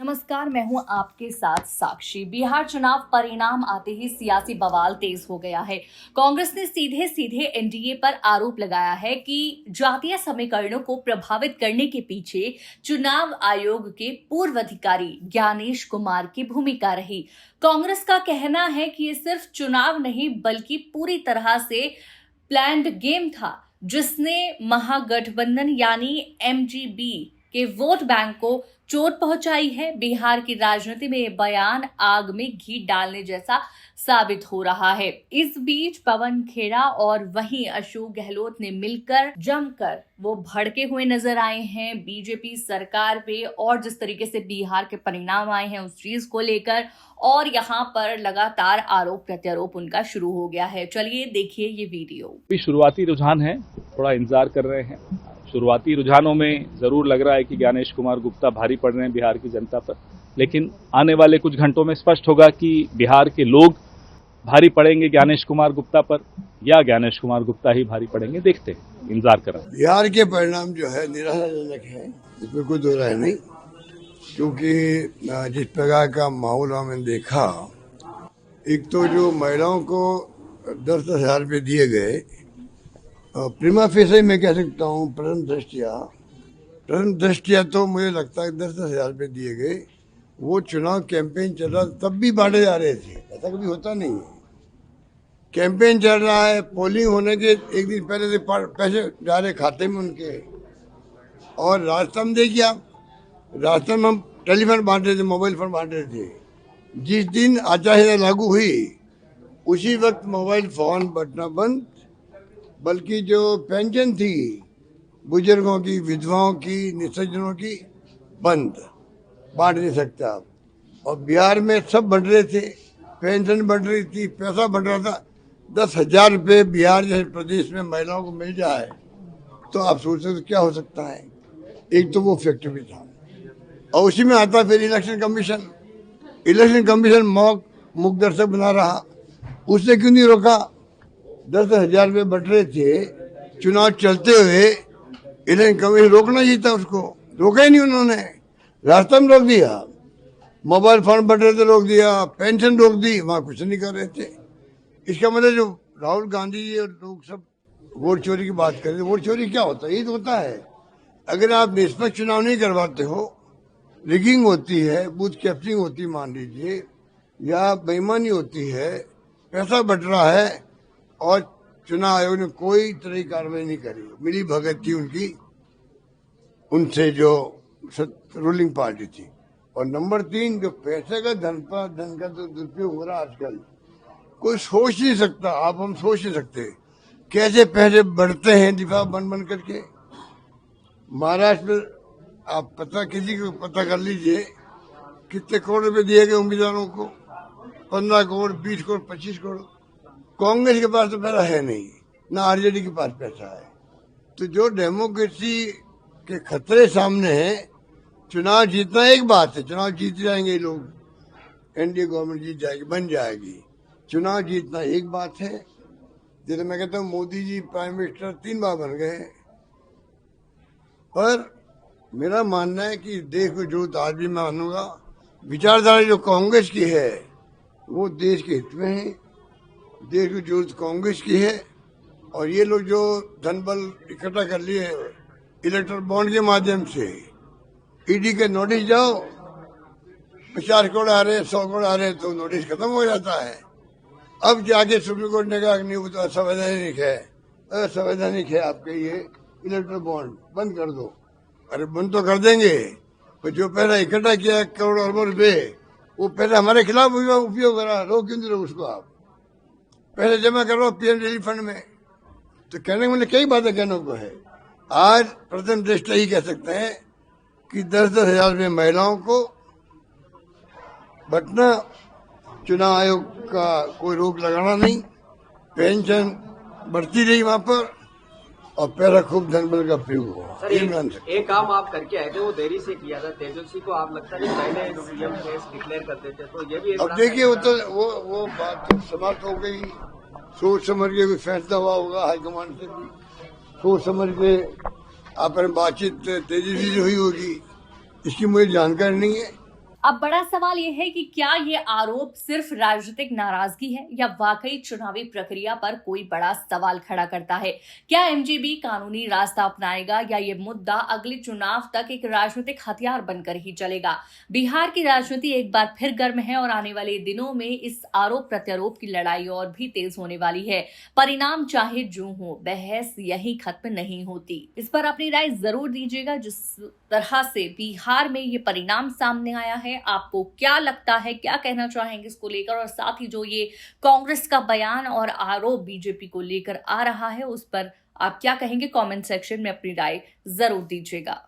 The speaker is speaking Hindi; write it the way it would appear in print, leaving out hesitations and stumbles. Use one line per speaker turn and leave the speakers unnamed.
नमस्कार, मैं हूं आपके साथ साक्षी। बिहार चुनाव परिणाम आते ही सियासी बवाल तेज हो गया है। कांग्रेस ने सीधे सीधे एनडीए पर आरोप लगाया है कि जातीय समीकरणों को प्रभावित करने के पीछे चुनाव आयोग के पूर्व अधिकारी ज्ञानेश कुमार की भूमिका रही। कांग्रेस का कहना है कि ये सिर्फ चुनाव नहीं बल्कि पूरी तरह से प्लान्ड गेम था, जिसने महागठबंधन यानी एमजीबी के वोट बैंक को चोट पहुंचाई है। बिहार की राजनीति में ये बयान आग में घी डालने जैसा साबित हो रहा है। इस बीच पवन खेड़ा और वहीं अशोक गहलोत ने मिलकर जमकर वो भड़के हुए नजर आए हैं बीजेपी सरकार पे, और जिस तरीके से बिहार के परिणाम आए हैं उस चीज को लेकर, और यहाँ पर लगातार आरोप प्रत्यारोप उनका शुरू हो गया है। चलिए देखिए ये वीडियो।
शुरुआती रुझान है, थोड़ा इंतजार कर रहे हैं। शुरुआती रुझानों में जरूर लग रहा है कि ज्ञानेश कुमार गुप्ता भारी पड़ रहे हैं बिहार की जनता पर, लेकिन आने वाले कुछ घंटों में स्पष्ट होगा कि बिहार के लोग भारी पड़ेंगे ज्ञानेश कुमार गुप्ता पर या ज्ञानेश कुमार गुप्ता ही भारी पड़ेंगे। देखते हैं, इंतजार कर रहे हैं।
बिहार के परिणाम जो है निराशाजनक है, इसमें कोई दो राय नहीं, क्योंकि जिस प्रकार का माहौल हमने देखा, एक तो जो महिलाओं को 10,000 रुपये दिए गए, प्रीमा फेसे मैं कह सकता हूँ प्रथम दृष्टिया तो मुझे लगता है 10,000 रुपये दिए गए। वो चुनाव कैंपेन चल रहा तब भी बांटे जा रहे थे, ऐसा कभी होता नहीं है। कैंपेन चल रहा है, पोलिंग होने के एक दिन पहले से पैसे जा रहे खाते में उनके। और राजस्थान में देखिए आप, राजस्थान में हम टेलीफोन बांट रहे थे, मोबाइल फोन बांट रहे थे। जिस दिन आचार संहिता लागू हुई उसी वक्त मोबाइल फोन बटना बंद, बल्कि जो पेंशन थी बुजुर्गों की, विधवाओं की, निसज्जनों की, बंद, बांट नहीं सकते आप। और बिहार में सब बढ़ रहे थे, पेंशन बढ़ रही थी, पैसा बढ़ रहा था। 10,000 रुपये बिहार जैसे प्रदेश में महिलाओं को मिल जाए तो आप सोच सकते क्या हो सकता है। एक तो वो फैक्टर भी था, और उसी में आता फिर इलेक्शन कमीशन मुख दर्शक बना रहा। उसने क्यों नहीं रोका? 10,000 रुपये बट रहे थे, चुनाव चलते हुए इलेक्शन कमीशन रोकना ही था, उसको रोका ही नहीं उन्होंने। रास्ता में रोक दिया, मोबाइल फोन बट रहे थे रोक दिया, पेंशन रोक दी, वहाँ कुछ नहीं कर रहे थे। इसका मतलब जो राहुल गांधी जी और लोग सब वोट चोरी की बात कर रहे थे, वोट चोरी क्या होता है? यही तो होता है। अगर आप निष्पक्ष चुनाव नहीं करवाते हो, रिगिंग होती है, बूथ कैप्चरिंग होती है मान लीजिए, या बेईमानी होती है, पैसा बट रहा है और चुनाव आयोग ने कोई तरह की कार्रवाई नहीं करी, मिली भगत थी उनकी उनसे जो रूलिंग पार्टी थी। और नंबर 3, जो पैसे का धन का तो दुरुपयोग हो रहा आजकल, कोई सोच नहीं सकता। आप हम सोच नहीं सकते कैसे पैसे बढ़ते हैं दिफा बन करके। महाराष्ट्र में आप किसी को पता कर लीजिए कितने करोड़ रुपए दिए गए उम्मीदवारों को, 15 करोड़, 20 करोड़, 25 करोड़। कांग्रेस के पास तो पैसा है नहीं, ना आरजेडी के पास पैसा है। तो जो डेमोक्रेसी के खतरे सामने है, चुनाव जीतना एक बात है, चुनाव जीत जाएंगे लोग, एनडीए गवर्नमेंट जीत जाएगी, बन जाएगी। चुनाव जीतना एक बात है। जैसे मैं कहता हूँ मोदी जी प्राइम मिनिस्टर 3 बार बन गए, पर मेरा मानना है कि देश को जरूरत आज भी मानूंगा, विचारधारा जो कांग्रेस की है वो देश के हित में है, देश की जरूरत कांग्रेस की है। और ये लोग जो धन बल इकट्ठा कर लिए इलेक्ट्रल बॉन्ड के माध्यम से, ईडी के नोटिस जाओ, 50 करोड़ आ रहे, 100 करोड़ आ रहे, तो नोटिस खत्म हो जाता है। अब जाके सुप्रीम कोर्ट ने कहा नहीं, वो तो असंवैधानिक है आपके ये इलेक्ट्रल बॉन्ड, बंद कर दो। अरे बंद तो कर देंगे, पर जो पैसा इकट्ठा किया करोड़ अरबों रुपए, वो पैसा हमारे खिलाफ उपयोग करा, रोक क्यों नहीं रहे उसको? आप पैसे जमा करो पीएम रिलीफ फंड में। तो कहने में कई बातें कहने को है। आज प्रथम दृष्टया ही कह सकते हैं कि 10,000 रुपये महिलाओं को बटना, चुनाव आयोग का कोई रोक लगाना नहीं, पेंशन बढ़ती रही वहां पर, और पैसा खूब धनबल का प्रयोग हो।
सर, एक काम आप करके आए थे, वो देरी से किया था। तेजस्वी को आप लगता है पहले सीएम डिक्लेयर करते थे, तो ये भी
अब देखिए वो बात तो समाप्त हो गई। सोच समझ के कोई फैसला हुआ होगा हाईकमान से भी, सोच समझ के आपने बातचीत तेजस्वी से हुई होगी, इसकी मुझे जानकारी नहीं है।
अब बड़ा सवाल यह है कि क्या ये आरोप सिर्फ राजनीतिक नाराजगी है या वाकई चुनावी प्रक्रिया पर कोई बड़ा सवाल खड़ा करता है। क्या एमजीबी कानूनी रास्ता अपनाएगा या ये मुद्दा अगले चुनाव तक एक राजनीतिक हथियार बनकर ही चलेगा। बिहार की राजनीति एक बार फिर गर्म है और आने वाले दिनों में इस आरोप प्रत्यारोप की लड़ाई और भी तेज होने वाली है। परिणाम चाहे जो हो, बहस यही खत्म नहीं होती। इस पर अपनी राय जरूर दीजिएगा। जिस तरह से बिहार में ये परिणाम सामने आया है, आपको क्या लगता है, क्या कहना चाहेंगे इसको लेकर, और साथ ही जो ये कांग्रेस का बयान और आरोप बीजेपी को लेकर आ रहा है उस पर आप क्या कहेंगे, कमेंट सेक्शन में अपनी राय जरूर दीजिएगा।